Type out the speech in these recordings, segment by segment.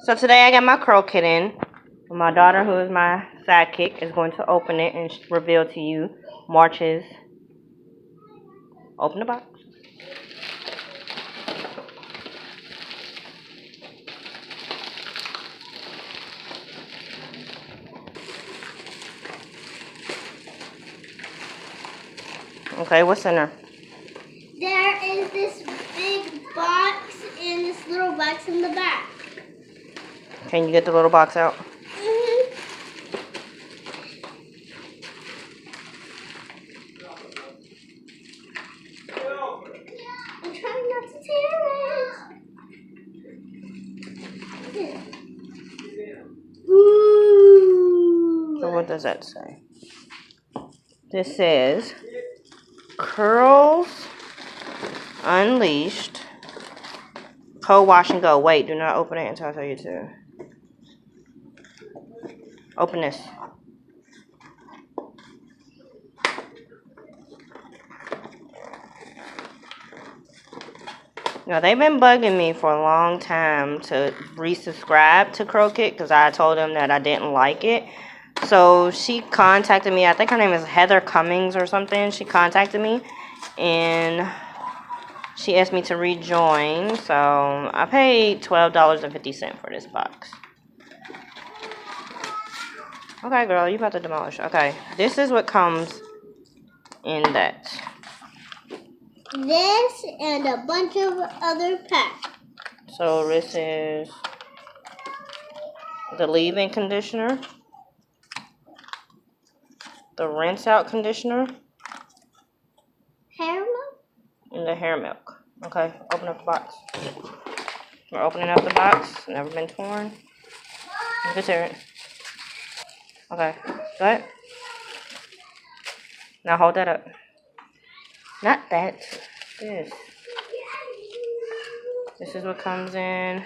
So today I got my Curlkit in. My daughter, who is my sidekick, is going to open it and reveal to you March's. Open the box. Okay, what's in there? There is this big box and this little box in the back. Can you get the little box out? I'm trying not to tear it. Ooh. So what does that say? This says Curls Unleashed. Co-wash and go. Wait, do not open it until I tell you to. Open this. Now, they've been bugging me for a long time to resubscribe to Curlkit because I told them that I didn't like it. So she contacted me. I think her name is Heather Cummings or something. She contacted me and she asked me to rejoin. So I paid $12.50 for this box. Okay, girl, you about to demolish. Okay, this is what comes in that. This and a bunch of other packs. So this is the leave-in conditioner, the rinse-out conditioner, Hair milk? and the hair milk. Okay, open up the box. We're opening up the box. Never been torn. You can tear it. Okay, go ahead. Now hold that up. Not that. This. This is what comes in.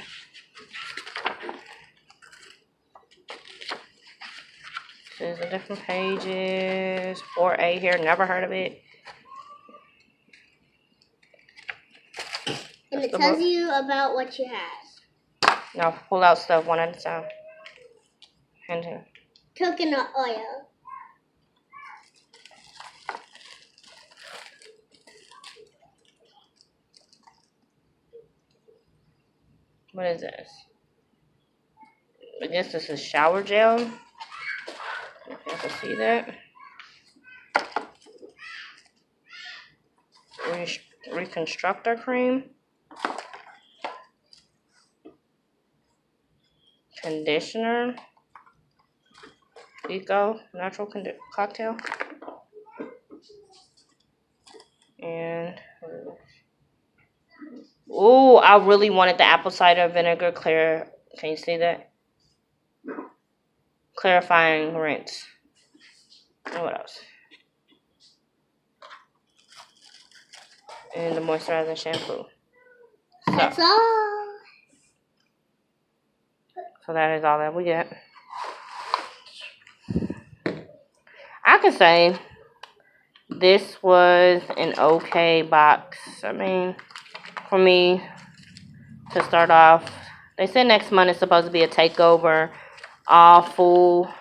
This is the different pages. 4A here. Never heard of it. And it tells you about what you have. Now pull out stuff one at a time. Hand here. Coconut oil. What is this? I guess this is shower gel. If you can see that. Reconstructor cream. Conditioner. Eco natural cocktail. And ooh, I really wanted the apple cider vinegar clear. Can you see that? Clarifying rinse. And what else? And the moisturizing shampoo. That's all. So that is all that we get. I can say this was an okay box. I mean, for me to start off. They said next month is supposed to be a takeover, all full